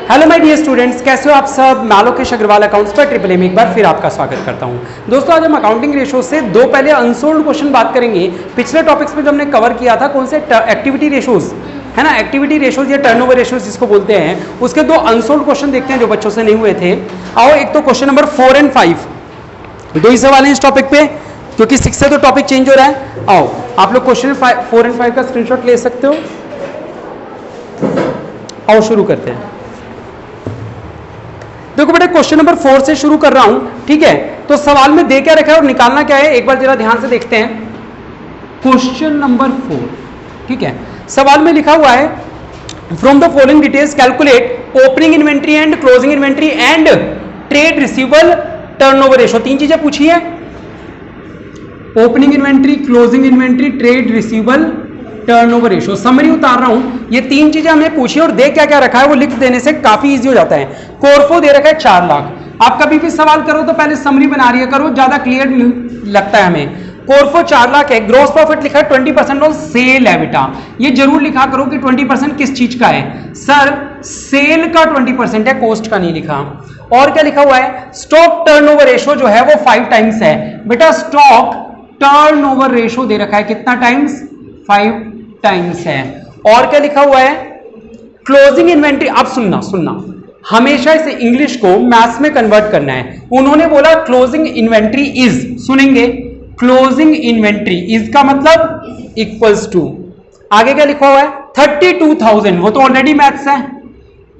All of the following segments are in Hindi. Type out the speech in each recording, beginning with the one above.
हेलो माय डियर स्टूडेंट्स, कैसे हो आप सब। मैं आलोकेश अग्रवाल अकाउंट्स पर ट्रिपल एम एक बार फिर आपका स्वागत करता हूं। दोस्तों, आज हम अकाउंटिंग रेशो से दो पहले अनसोल्ड क्वेश्चन बात करेंगे। पिछले टॉपिक्स में जो हमने कवर किया था कौन से एक्टिविटी रेशोज है ना, एक्टिविटी रेशोज या टर्नओवर रेशोज जिसको बोलते हैं, उसके दो अनसोल्ड क्वेश्चन देखते हैं जो बच्चों से नहीं हुए थे। आओ, एक तो क्वेश्चन नंबर 4 और 5, दो ही सवाल हैं इस टॉपिक पे क्योंकि 6 से तो टॉपिक चेंज हो रहा है। आओ, आप लोग क्वेश्चन 4 और 5 का स्क्रीनशॉट ले सकते हो। आओ शुरू करते हैं। देखो बेटा, क्वेश्चन नंबर 4 से शुरू कर रहा हूं, ठीक है। तो सवाल में दे क्या रखा है और निकालना क्या है, एक बार जरा ध्यान से देखते हैं। क्वेश्चन नंबर 4, ठीक है। सवाल में लिखा हुआ है, from the following details calculate opening inventory and closing inventory and trade receivable turnover ratio. तीन चीजें पूछी है, opening inventory, closing inventory, trade receivable turnover ratio. Summary उतार रहा हूं, ये तीन चीजें हमें पूछी और दे क्या क्या रखा है वो लिख देने से काफी इजी हो जाता है। कोरफो दे रखा है 4 लाख। आप कभी भी सवाल करो तो पहले समरी बना रही करो, ज्यादा क्लियर लगता है हमें। कोरफो 4 लाख है। ग्रॉस प्रॉफिट लिखा है 20% ऑन सेल है बेटा, ये जरूर लिखा करो कि 20% किस चीज का है। सर सेल का 20% है, कॉस्ट का नहीं लिखा। और क्या लिखा हुआ है, स्टॉक टर्नओवर रेशो जो है वो 5 टाइम्स है। बेटा स्टॉक टर्नओवर रेशो दे रखा है कितना टाइम्स, 5 टाइम्स है। और क्या लिखा हुआ है, क्लोजिंग इन्वेंट्री। अब सुनना, हमेशा इसे इंग्लिश को मैथ्स में कन्वर्ट करना है। उन्होंने बोला क्लोजिंग इन्वेंट्री इज, सुनेंगे, क्लोजिंग इन्वेंट्री इज का मतलब इक्वल्स टू, आगे क्या लिखा हुआ है 32,000, वो तो ऑलरेडी मैथ्स है।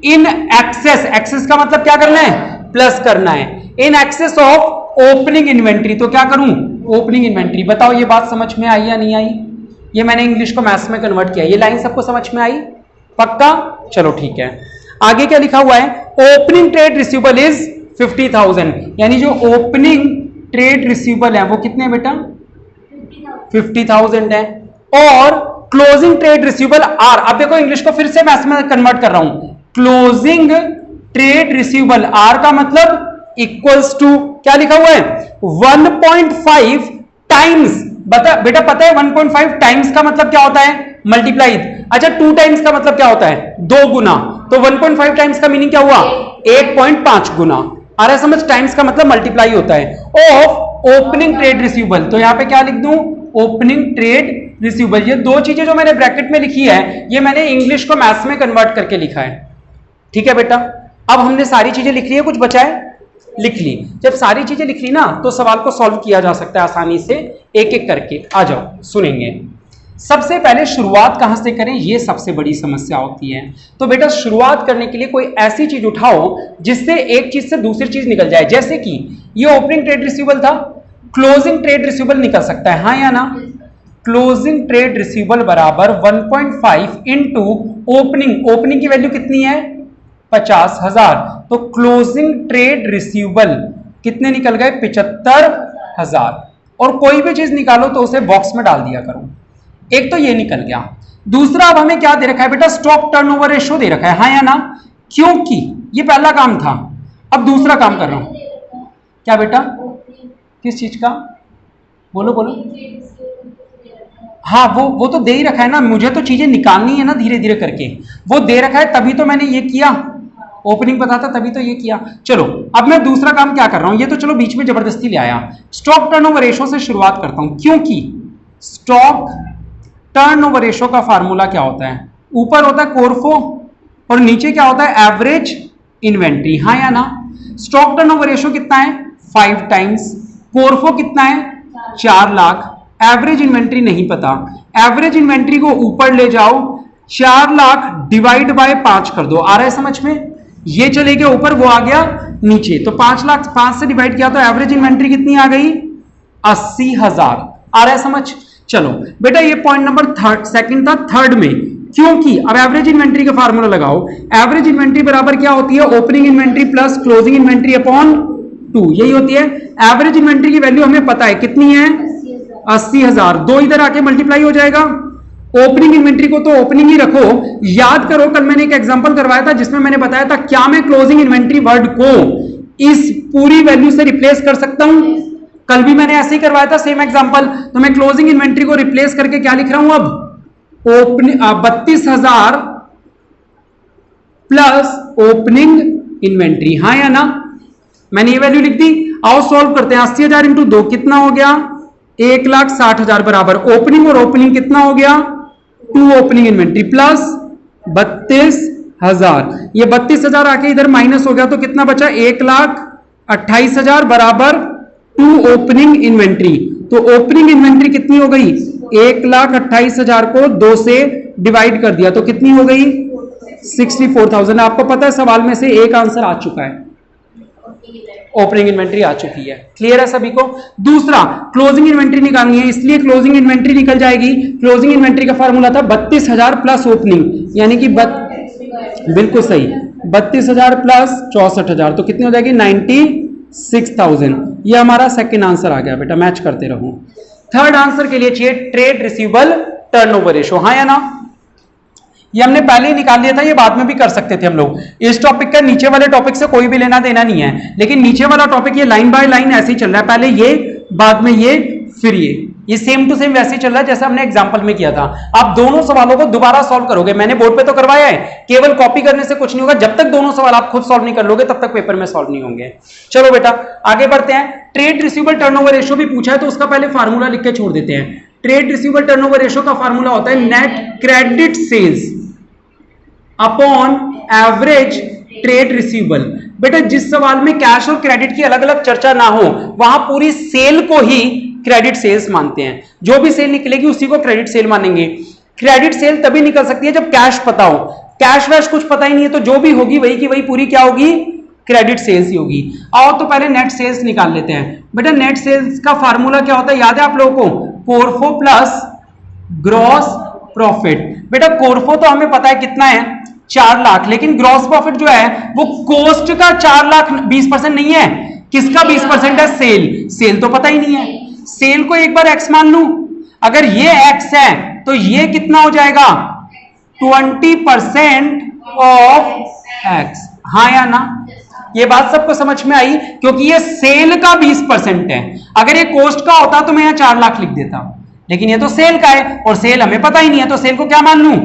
इन एक्सेस, एक्सेस का मतलब क्या करना है, प्लस करना है। In excess of opening inventory, तो क्या करूं, ओपनिंग इन्वेंट्री। बताओ ये बात समझ में आई या नहीं आई। ये मैंने इंग्लिश को मैथ्स में कन्वर्ट किया। ये लाइन सबको समझ में आई, पक्का, चलो ठीक है। आगे क्या लिखा हुआ है, ओपनिंग ट्रेड रिसीवेबल इज 50,000, यानी जो ओपनिंग ट्रेड रिसीवेबल है वो कितने बेटा 50,000 है। और क्लोजिंग ट्रेड रिसीवेबल आर, अब देखो इंग्लिश को फिर से मैथ्स में कन्वर्ट कर रहा हूं। क्लोजिंग ट्रेड रिसीवेबल आर का मतलब इक्वल्स टू, क्या लिखा हुआ है 1.5 टाइम्स। बेटा पता है 1.5 टाइम्स का मतलब क्या होता है, मल्टीप्लाई। अच्छा 2 टाइम्स का मतलब क्या होता है, 2 गुना। तो 1.5 टाइम्स का मीनिंग क्या हुआ, 1.5 गुना। आ रहा समझ, टाइम्स का मतलब मल्टीप्लाई होता है। ऑफ ओपनिंग ट्रेड रिसीवेबल, तो यहां पे क्या लिख दूं, ओपनिंग ट्रेड रिसीवेबल। ये दो चीजें जो मैंने ब्रैकेट में लिखी है ये मैंने इंग्लिश को मैथ्स में कन्वर्ट करके लिखा है, ठीक है बेटा। अब हमने सारी चीजें लिख ली है, कुछ बचा है, लिख ली। जब सारी चीजें लिख ली ना तो सवाल को सॉल्व किया जा सकता है आसानी से, एक एक करके। आ जाओ सुनेंगे। सबसे पहले शुरुआत कहां से करें, यह सबसे बड़ी समस्या होती है। तो बेटा शुरुआत करने के लिए कोई ऐसी चीज उठाओ जिससे एक चीज से दूसरी चीज निकल जाए। जैसे कि ये ओपनिंग ट्रेड रिसीवेबल था, क्लोजिंग ट्रेड रिसीवेबल निकल सकता है, हाँ या ना। क्लोजिंग ट्रेड रिसीवेबल बराबर 1.5 इंटू ओपनिंग, ओपनिंग की वैल्यू कितनी है 50,000, तो क्लोजिंग ट्रेड रिसीवेबल कितने निकल गए 75,000। और कोई भी चीज निकालो तो उसे बॉक्स में डाल दिया करो। एक तो ये निकल गया। दूसरा अब हमें क्या दे रखा है बेटा, स्टॉक टर्नओवर रेशो दे रखा है, हाँ या ना, क्योंकि ये पहला काम था। अब दूसरा काम कर रहा हूं, क्या बेटा, किस चीज का, बोलो बोलो। हाँ वो तो दे ही रखा है ना, मुझे तो चीजें निकालनी है ना धीरे धीरे करके, वो दे रखा है तभी तो मैंने ये किया, ओपनिंग पता था तभी तो ये किया। चलो अब मैं दूसरा काम क्या कर रहा हूं, ये तो चलो बीच में जबरदस्ती ले आया। स्टॉक टर्नओवर रेशो से शुरुआत करता हूं, क्योंकि स्टॉक टर्नओवर रेशो का फार्मूला क्या होता है, ऊपर होता है कोरफो और नीचे क्या होता है एवरेज इन्वेंट्री, हाँ या ना। स्टॉक टर्नओवर रेशो कितना है 5 टाइम्स, कोरफो कितना है 4 लाख, एवरेज इन्वेंट्री नहीं पता। एवरेज इन्वेंट्री को ऊपर ले जाओ, 4 लाख डिवाइड बाय 5 कर दो, आ रहा है समझ में। ये चले गया ऊपर, वो आ गया नीचे, तो 5 लाख 5 से डिवाइड किया तो एवरेज इन्वेंट्री कितनी आ गई 80,000, आ रहा है समझ। चलो बेटा ये पॉइंट नंबर सेकंड था। थर्ड में, क्योंकि अब एवरेज इन्वेंट्री का फार्मूला लगाओ, एवरेज इन्वेंट्री बराबर क्या होती है, opening inventory plus closing inventory upon 2, यही होती है। एवरेज इन्वेंट्री की वैल्यू हमें पता है कितनी है 80,000, 2 इधर आके मल्टीप्लाई हो जाएगा। ओपनिंग इन्वेंट्री को तो ओपनिंग ही रखो। याद करो कल मैंने एक एग्जांपल करवाया था जिसमें मैंने बताया था क्या मैं क्लोजिंग इन्वेंट्री वर्ड को इस पूरी वैल्यू से रिप्लेस कर सकता हूं। कल भी मैंने ऐसे ही करवाया था सेम एग्जांपल। तो मैं क्लोजिंग इन्वेंट्री को रिप्लेस करके क्या लिख रहा हूं, अब 32,000 प्लस ओपनिंग इन्वेंट्री, हाँ या ना? मैंने ये वैल्यू लिख दी। आओ सॉल्व करते हैं। 80,000 इंटू 2 कितना हो गया? 1,60,000 बराबर ओपनिंग, और ओपनिंग कितना हो गया? 2 ओपनिंग इन्वेंट्री प्लस 32,000। ये 32,000 आके इधर माइनस हो गया तो कितना बचा? 1,28,000 बराबर 2 ओपनिंग इन्वेंट्री। तो ओपनिंग इन्वेंट्री कितनी हो गई? 1,28,000 को 2 से डिवाइड कर दिया तो कितनी हो गई? 64,000। आपको पता है सवाल में से एक आंसर आ चुका है, ओपनिंग इन्वेंट्री आ चुकी है। क्लियर है सभी को? दूसरा, क्लोजिंग इन्वेंट्री निकालनी है, इसलिए क्लोजिंग इन्वेंट्री निकल जाएगी। क्लोजिंग इन्वेंट्री का फार्मूला था 32,000 प्लस ओपनिंग, यानी कि बिल्कुल सही, 32,000 प्लस 64,000 तो कितनी हो जाएगी? 96,000। ये हमारा सेकंड आंसर आ गया बेटा, मैच करते रहो। थर्ड आंसर के लिए चाहिए ट्रेड रिसीवेबल टर्नओवर रेशो, हाँ या ना? ये हमने पहले ही निकाल लिया था, ये बाद में भी कर सकते थे हम लोग। इस टॉपिक का नीचे वाले टॉपिक से कोई भी लेना देना नहीं है, लेकिन नीचे वाला टॉपिक ये लाइन बाय लाइन ऐसे ही चल रहा है, पहले ये, बाद में ये, फिर ये सेम टू सेम वैसे ही चल रहा है जैसा हमने एग्जांपल में किया था। आप दोनों सवालों को दोबारा सॉल्व करोगे, मैंने बोर्ड पे तो करवाया है, केवल कॉपी करने से कुछ नहीं होगा। जब तक दोनों सवाल आप खुद सॉल्व नहीं कर लोगे तब तक पेपर में सॉल्व नहीं होंगे। चलो बेटा आगे बढ़ते हैं। ट्रेड रिसीवेबल टर्नओवर रेशियो भी पूछा है तो उसका पहले फार्मूला लिख के छोड़ देते हैं। ट्रेड रिसीवेबल टर्नओवर रेशियो का फार्मूला होता है net credit sales upon average trade receivable. बेटा जिस सवाल में कैश और क्रेडिट की अलग अलग चर्चा ना हो वहां पूरी सेल को ही क्रेडिट सेल्स मानते हैं। जो भी सेल निकलेगी उसी को क्रेडिट सेल मानेंगे। क्रेडिट सेल तभी निकल सकती है जब कैश पता हो, कैश वैश कुछ पता ही नहीं है तो जो भी होगी वही की वही पूरी क्या होगी? क्रेडिट सेल्स ही होगी। आओ तो पहले नेट सेल्स निकाल लेते हैं। बेटा नेट सेल्स का फार्मूला क्या होता है याद है आप लोगों को? कोरफो प्लस ग्रॉस प्रॉफिट। बेटा कोरफो तो हमें पता है कितना है? 4 लाख, लेकिन ग्रॉस प्रॉफिट जो है वो कोस्ट का 4 लाख 20% नहीं है। किसका 20% है? सेल। सेल तो पता ही नहीं है। सेल को एक बार एक्स मान लूं, अगर ये एक्स है तो ये कितना हो जाएगा? 20% ऑफ एक्स, हाँ या ना? ये बात सबको समझ में आई? क्योंकि ये सेल का 20% है। अगर ये कोस्ट का होता तो मैं यहां 4 लाख लिख देता, लेकिन ये तो सेल का है और सेल हमें पता ही नहीं है, तो सेल को क्या मान लूं?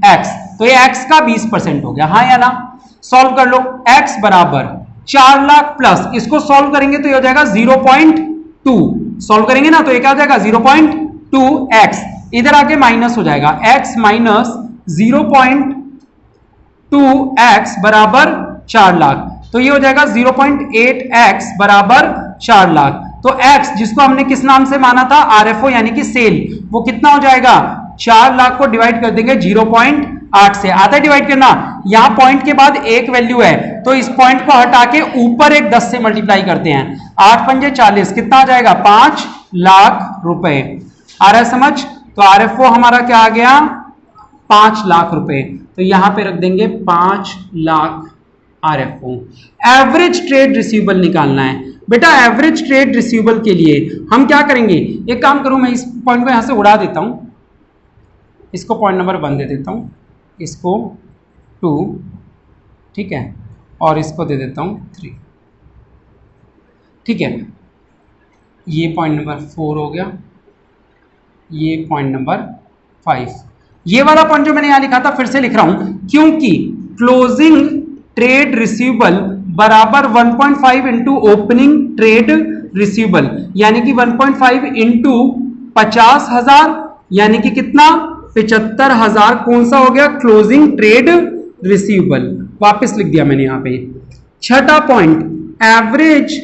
एक्स। तो ये एक्स का 20% हो गया, हाँ या ना? सॉल्व कर लो। एक्स बराबर 4 लाख प्लस, इसको सॉल्व करेंगे तो ये हो जाएगा 0.2। सॉल्व करेंगे ना तो ये क्या हो जाएगा? 0.2 एक्स, इधर आके माइनस हो जाएगा, एक्स माइनस 0.2 एक्स बराबर 4 लाख। तो ये हो जाएगा 0.8 एक्स बराबर 4 लाख। तो एक्स जिसको हमने किस नाम से माना था? आरएफओ यानी कि सेल, वो कितना हो जाएगा? 4 लाख को डिवाइड कर देंगे 0.8 से, आधा डिवाइड करना, यहां पॉइंट के बाद एक वैल्यू है तो इस पॉइंट को हटा के ऊपर एक 10 से मल्टीप्लाई करते हैं। 8 पंजे 40, कितना आ जाएगा? 5 लाख रुपए। आ रहा है समझ? तो आरएफओ हमारा क्या आ गया? 5 लाख रुपए। तो यहां पे रख देंगे 5 lakh RFO. Average trade receivable निकालना है। बेटा एवरेज ट्रेड रिसीवेबल के लिए हम क्या करेंगे? एक काम करूं, मैं इस पॉइंट को यहां से उड़ा देता हूं, इसको पॉइंट नंबर 1 दे देता हूं, इसको 2, ठीक है, और इसको दे देता हूं 3, ठीक है। ये पॉइंट नंबर 4 हो गया, ये पॉइंट नंबर 5। ये वाला पॉइंट जो मैंने यहां लिखा था फिर से लिख रहा हूं, क्योंकि क्लोजिंग ट्रेड रिसीवेबल बराबर 1.5 इंटू ओपनिंग ट्रेड रिसीवेबल, यानी कि 1.5 इंटू 50,000, यानी कि कितना? 75,000। कौन सा हो गया? Closing trade receivable. वापस लिख दिया मैंने यहां पे। छठा पॉइंट, एवरेज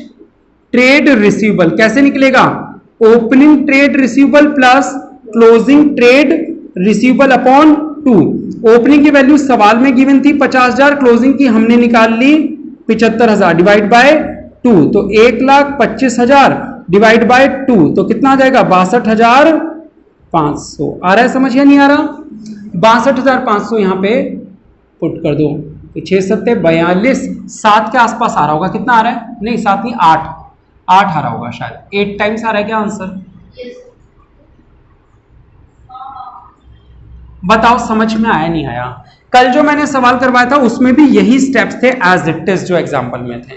ट्रेड रिसीवेबल कैसे निकलेगा? Opening trade receivable plus closing trade receivable upon 2। Opening की वैल्यू सवाल में गिवन थी 50,000, क्लोजिंग की हमने निकाल ली 75,000 डिवाइड बाय 2, तो 1,25,000 डिवाइड बाय 2 तो कितना आ जाएगा? 62,500। आ रहा है समझ या नहीं आ रहा? 62,500 यहां पे पुट कर दो, तो 6 7 42, 7 के आसपास आ रहा होगा। कितना आ रहा है? नहीं 7 नहीं 8 आ रहा होगा शायद। 8 टाइम्स आ रहा है क्या आंसर? बताओ समझ में आया नहीं आया? कल जो मैंने सवाल करवाया था उसमें भी यही स्टेप्स थे एज इट इज जो एग्जांपल में थे,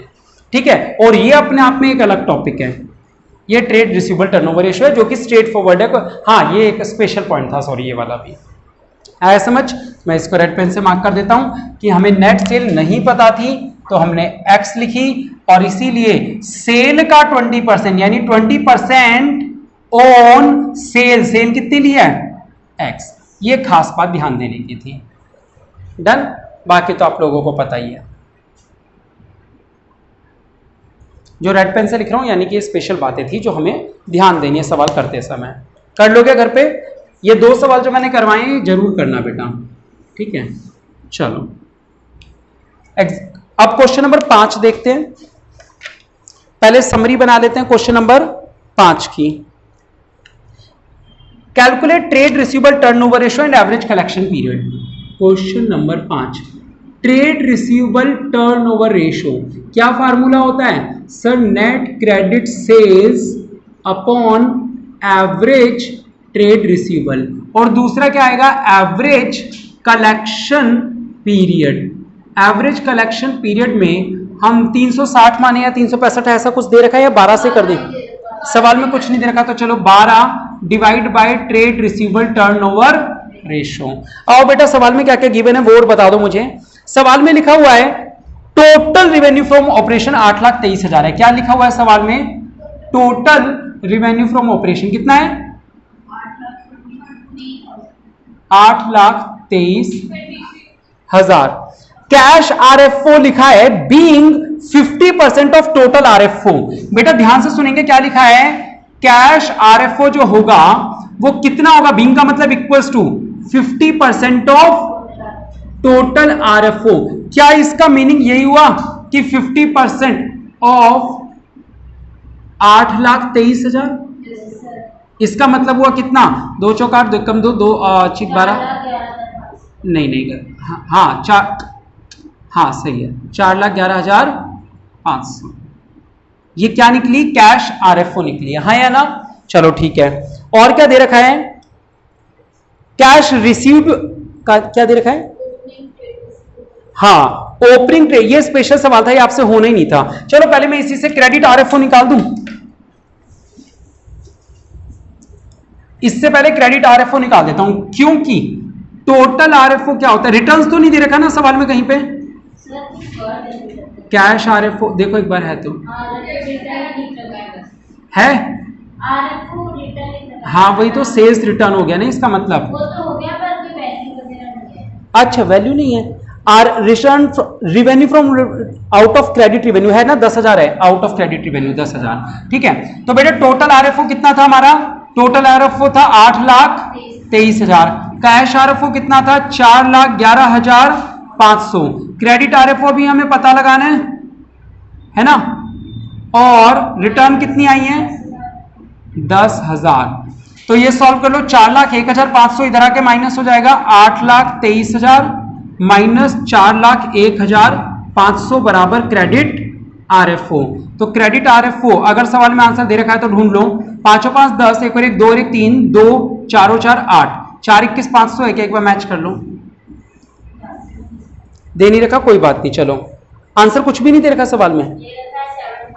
ठीक है। और ये अपने आप में एक अलग टॉपिक है, ये ट्रेड रिसीवेबल टर्नओवर रेशियो है जो कि स्ट्रेट फॉरवर्ड है। हाँ ये एक स्पेशल पॉइंट था, सॉरी, ये वाला भी आया समझ। मैं इसको रेड पेन से मार्क कर देता हूं कि हमें नेट सेल नहीं पता थी तो हमने x लिखी और इसीलिए सेल का 20% यानी 20% ऑन सेल, सेल कितनी ली है x, ये खास बात ध्यान देने की थी। डन, बाकी तो आप लोगों को पता ही है। जो रेड पेन से लिख रहा हूं यानी कि ये स्पेशल बातें थी जो हमें ध्यान देनी है सवाल करते समय। कर लोगे घर पे? ये 2 सवाल जो मैंने करवाए हैं जरूर करना बेटा, ठीक है। चलो अब क्वेश्चन नंबर 5 देखते हैं। पहले समरी बना लेते हैं क्वेश्चन नंबर 5 की। Calculate trade receivable turnover ratio and average collection period. Question number 5, trade receivable turnover ratio क्या फार्मूला होता है sir? Net credit sales upon average trade receivable, और दूसरा क्या आएगा average collection period. Average collection period में हम 360 माने या 365 ऐसा कुछ दे रखा है या 12 से कर दें? सवाल में कुछ नहीं दे रखा तो चलो 12 divide by trade receivable turnover ratio. आओ बेटा सवाल में क्या क्या गिवन है वो और बता दो मुझे। सवाल में लिखा हुआ है टोटल रिवेन्यू फ्रॉम ऑपरेशन 8,23,000 है। क्या लिखा हुआ है सवाल में? टोटल रिवेन्यू फ्रॉम ऑपरेशन कितना है? 8,23,000। कैश आरएफओ लिखा है बीइंग 50% ऑफ टोटल आरएफओ। बेटा ध्यान से सुनेंगे क्या लिखा है? कैश आरएफओ जो होगा वो कितना होगा? बीइंग का मतलब equals to 50% of total RFO. क्या इसका मीनिंग यही हुआ कि 50% ऑफ 8,23,000? इसका मतलब हुआ कितना? 2 चौका 8 2 कम 2 2 6 12 नहीं हाँ 4, हाँ सही है 4,11,500। ये क्या निकली? कैश आरएफओ निकली है, हाँ या ना? चलो ठीक है। और क्या दे रखा है? कैश रिसीव्ड का क्या दे रखा है? हाँ ओपनिंग ट्रेड। ये स्पेशल सवाल था, ये आपसे होना ही नहीं था। चलो पहले मैं इसी से क्रेडिट आरएफओ निकाल दूं। इससे पहले क्रेडिट आरएफओ निकाल देता हूं क्योंकि टोटल आरएफओ क्या होता है? रिटर्न्स तो नहीं दे रखा ना सवाल में कहीं पे? कैश आरएफओ देखो एक बार है तो है, हाँ वही तो सेल्स रिटर्न हो गया ना इसका मतलब। वो तो हो गया पर कोई वैल्यू वगैरह नहीं है। अच्छा वैल्यू नहीं है। Are return revenue from out of credit revenue है ना 10,000 है, आउट ऑफ क्रेडिट रिवेन्यू 10,000, ठीक है। तो बेटा टोटल आरएफओ कितना था हमारा? टोटल आरएफओ था 8,23,000। कैश आरएफओ कितना था? 4,11,500। क्रेडिट आरएफओ भी हमें पता लगाना है ना। और रिटर्न कितनी आई है? 10,000। तो ये सॉल्व कर लो। 4,01,500 इधर आके माइनस हो जाएगा। 8,23,000 माइनस 4,01,500 बराबर क्रेडिट आरएफओ। तो क्रेडिट आरएफओ अगर सवाल में आंसर दे रखा है तो ढूंढ लो। 5 5 10, 1 और 1 2 और 1 3, 2 4 4 8, 4 21 500 है। एक बार मैच कर लो। दे नहीं रखा कोई बात नहीं, चलो आंसर कुछ भी नहीं दे रखा सवाल में।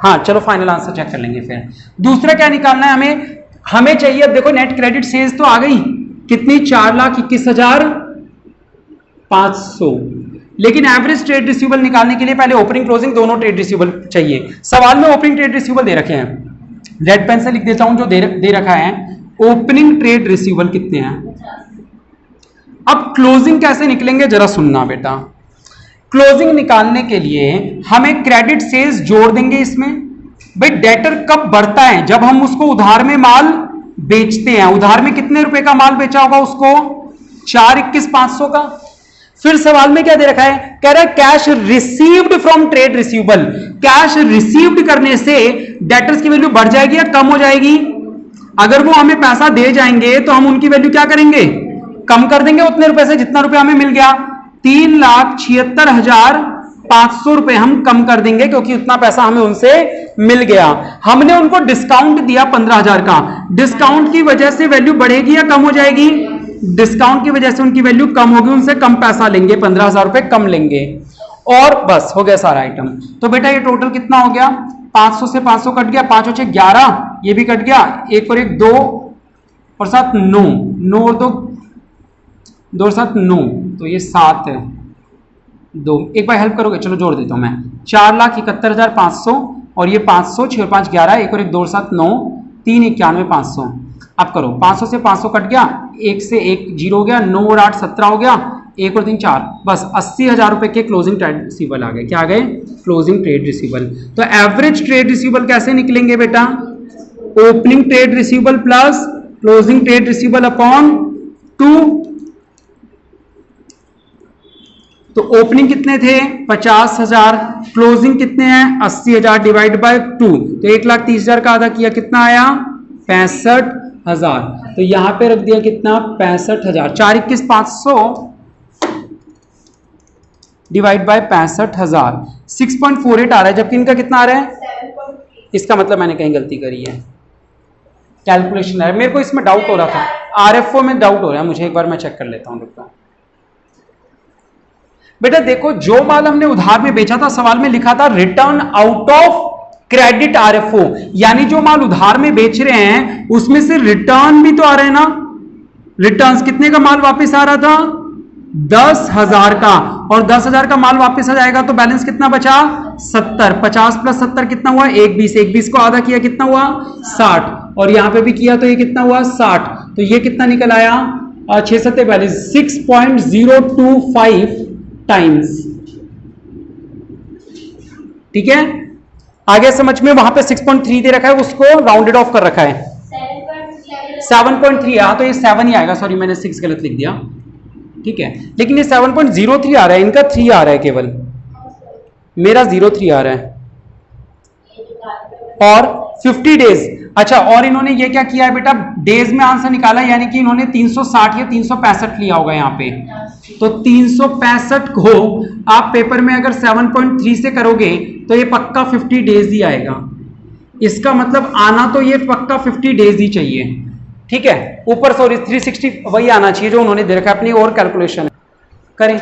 हाँ चलो फाइनल आंसर चेक कर लेंगे फिर। दूसरा क्या निकालना है हमें चाहिए। अब देखो नेट क्रेडिट सेल्स तो आ गई कितनी? 4,21,500। लेकिन एवरेज ट्रेड रिसीवेबल निकालने के लिए पहले ओपनिंग क्लोजिंग दोनों ट्रेड रिसीवेबल चाहिए। सवाल में ओपनिंग ट्रेड रिसीवेबल दे रखे हैं, रेड पेन से लिख देता हूं जो दे रखा है। ओपनिंग ट्रेड रिसीवेबल कितने हैं? अब क्लोजिंग कैसे निकलेंगे जरा सुनना बेटा। क्लोजिंग निकालने के लिए हमें क्रेडिट सेल्स जोड़ देंगे इसमें। भाई डेटर कब बढ़ता है? जब हम उसको उधार में माल बेचते हैं। उधार में कितने रुपए का माल बेचा होगा उसको? 4,21,500 का। फिर सवाल में क्या दे रखा है? कह रहा है cash received from trade receivable. Cash received करने से डेटर्स की वैल्यू बढ़ जाएगी या कम हो जाएगी? अगर वो हमें पैसा दे जाएंगे तो हम उनकी वैल्यू क्या करेंगे? कम कर देंगे उतने रुपए से जितना रुपए हमें मिल गया। 3,76,500 रुपए हम कम कर देंगे क्योंकि उतना पैसा हमें उनसे मिल गया। हमने उनको डिस्काउंट दिया 15,000 का। डिस्काउंट की वजह से वैल्यू बढ़ेगी या कम हो जाएगी? डिस्काउंट की वजह से उनकी वैल्यू कम होगी, उनसे कम पैसा लेंगे, 15,000 रुपए कम लेंगे। और बस हो गया सारा आइटम। तो बेटा ये टोटल कितना हो गया? 500 से 500 कट गया, 5 और 6 11, ये भी कट गया। 1 और 1 2 और 7 9, 9 और 2 2 7 9, तो ये 7 है 2, एक बार हेल्प करोगे, चलो जोड़ देता हूँ मैं, 4,71,500 और ये 500, 6 और 5 11, एक और एक 2 7 9, 3 91 500। अब करो, 500 से 500 कट गया, 1 से 1 0 हो गया, 9 और 8 17 हो गया, 1 और 3 4, बस 80,000 रुपए के क्लोजिंग ट्रेड रिसीवल आ गए। क्या आ गए? Closing trade रिसीवल। तो एवरेज ट्रेड रिसीवल कैसे निकलेंगे बेटा? Opening trade रिसीवल plus closing trade रिसीवल upon 2। तो ओपनिंग कितने थे? 50,000, क्लोजिंग कितने हैं? 80,000 डिवाइड बाय 2, तो 1,30,000 का आधा किया, कितना आया? 65,000। तो यहां पे रख दिया कितना? 65,000। 4 21 500 डिवाइड बाय 65,000, 6.48 आ रहा है, जबकि इनका कितना आ रहा है? इसका मतलब मैंने कहीं गलती करी है, कैलकुलेशन है, मेरे को इसमें डाउट हो रहा था, आरएफओ में डाउट हो रहा है मुझे, एक बार मैं चेक कर लेता हूं, रुको। बेटा देखो, जो माल हमने उधार में बेचा था, सवाल में लिखा था return out of credit RFO, यानी जो माल उधार में बेच रहे हैं उसमें से रिटर्न भी तो आ रहे हैं ना। रिटर्न्स कितने का माल वापस आ रहा था? 10,000 का, और 10,000 का माल वापस आ जाएगा तो बैलेंस कितना बचा? 70। 50 प्लस 70 कितना हुआ? 120। 120 को आधा किया, कितना हुआ? 60। और यहां पे भी किया तो ये कितना हुआ? 60। तो ये कितना निकल आया? 6 7 42, 6.025 टाइम्स। ठीक है, आगे समझ में? वहां पे 6.3 दे रखा है, उसको राउंडेड ऑफ कर रखा है 7.3। हाँ, तो ये 7 ही आएगा, सॉरी मैंने 6 गलत लिख दिया। ठीक है, लेकिन ये 7.03 आ रहा है, इनका 3 आ रहा है केवल, मेरा 03 आ रहा है। और 50 डेज, अच्छा, और इन्होंने ये क्या किया है बेटा? डेज में आंसर निकाला, यानी कि इन्होंने 360 या 365 लिया होगा यहाँ पे। तो 365 को आप पेपर में अगर 7.3 से करोगे तो ये पक्का 50 डेज ही आएगा। इसका मतलब आना तो ये पक्का 50 डेज ही चाहिए। ठीक है, ऊपर सॉरी 360 वही आना चाहिए जो उन्होंने दे रखा है, अपनी और कैलकुलेशन करें।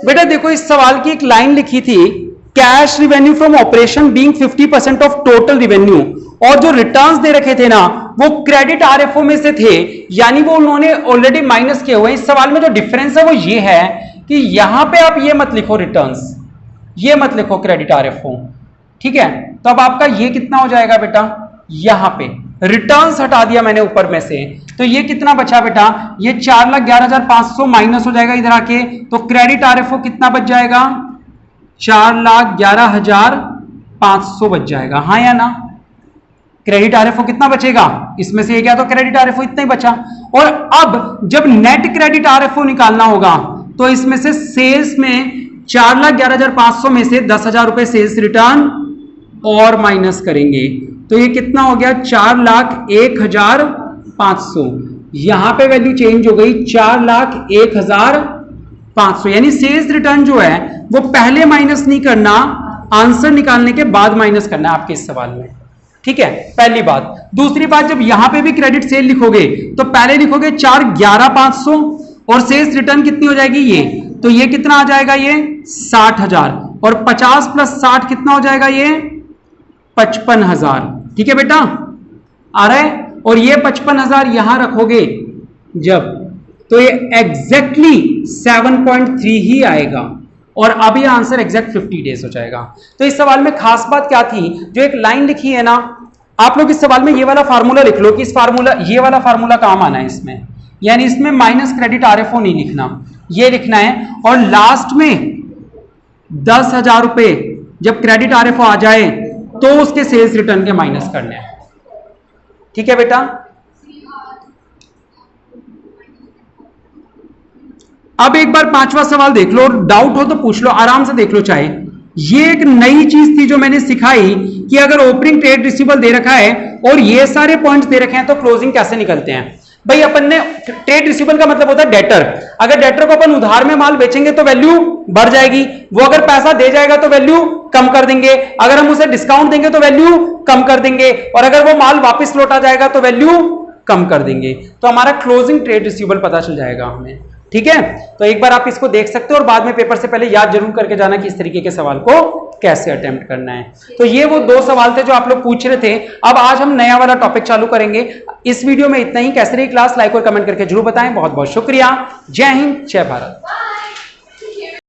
बेटा देखो, इस सवाल की एक लाइन लिखी थी, cash revenue from operation being 50% of total revenue, और जो रिटर्न्स दे रखे थे ना वो क्रेडिट आरएफओ में से थे, यानी वो उन्होंने ऑलरेडी माइनस किए हुए। इस सवाल में जो डिफरेंस है वो ये है कि यहां पे आप ये मत लिखो रिटर्न्स, ये मत लिखो क्रेडिट आरएफओ। ठीक है, तो अब आपका ये कितना हो जाएगा बेटा? यहां पे रिटर्न्स हटा दिया मैंने ऊपर में से, तो ये कितना बचा बेटा? ये 4,11,500 माइनस हो जाएगा इधर आके, तो क्रेडिट आरएफओ कितना बच जाएगा? 4,11,500 बच जाएगा, हाँ या ना? क्रेडिट आरएफओ कितना बचेगा? इसमें से ये गया तो क्रेडिट आरएफओ इतना ही बचा। और अब जब नेट क्रेडिट आरएफओ निकालना होगा तो इसमें से सेल्स में 4,11,500 में से 10,000 रुपए सेल्स रिटर्न और माइनस करेंगे, तो ये कितना हो गया? 4,01,500। यहां पे वैल्यू चेंज हो गई 4,01,500, यानी सेल्स रिटर्न जो है वो पहले माइनस नहीं करना, आंसर निकालने के बाद माइनस करना है आपके इस सवाल में। ठीक है, पहली बात। दूसरी बात, जब यहां पे भी क्रेडिट सेल लिखोगे तो पहले लिखोगे 4,11,500 और सेल्स रिटर्न कितनी हो जाएगी? ये, तो ये कितना आ जाएगा? ये 60,000, और 50 प्लस 60 कितना हो जाएगा? ये 55,000। ठीक है बेटा, आ रहा है? और ये 55,000 यहां रखोगे जब, तो ये एग्जैक्टली 7.3 ही आएगा, और अब ये आंसर एग्जैक्ट 50 डेज हो जाएगा। तो इस सवाल में खास बात क्या थी? जो एक लाइन लिखी है ना, आप लोग इस सवाल में ये वाला फार्मूला लिख लो कि इस फार्मूला, ये वाला फार्मूला काम आना है इसमें, यानी इसमें माइनस क्रेडिट आरएफओ नहीं लिखना, ये लिखना है। और लास्ट में 10,000 रुपए जब क्रेडिट आरएफओ आ जाए तो उसके सेल्स रिटर्न के माइनस करने हैं। ठीक है बेटा, अब एक बार 5वां सवाल देख लो, डाउट हो तो पूछ लो, आराम से देख लो चाहे। ये एक नई चीज थी जो मैंने सिखाई कि अगर ओपनिंग ट्रेड रिसीवेबल दे रखा है और ये सारे पॉइंट्स दे रखे हैं तो क्लोजिंग कैसे निकलते हैं। भाई अपन ने ट्रेड रिसीवेबल का मतलब होता है डेटर, अगर डेटर को अपन उधार में माल बेचेंगे तो वैल्यू बढ़ जाएगी, वो अगर पैसा दे जाएगा तो वैल्यू कम कर देंगे, अगर हम उसे डिस्काउंट देंगे तो वैल्यू कम कर देंगे, और अगर वो माल वापस लौटा जाएगा तो वैल्यू कम कर देंगे। तो हमारा क्लोजिंग ट्रेड रिसीवेबल पता चल जाएगा हमें। ठीक है, तो एक बार आप इसको देख सकते हो और बाद में पेपर से पहले याद जरूर करके जाना कि इस तरीके के सवाल को कैसे अटेम्प्ट करना है। तो ये वो 2 सवाल थे जो आप लोग पूछ रहे थे। अब आज हम नया वाला टॉपिक चालू करेंगे। इस वीडियो में इतना ही। कैसे रही क्लास, लाइक और कमेंट करके जरूर बताएं। बहुत बहुत शुक्रिया। जय हिंद, जय भारत।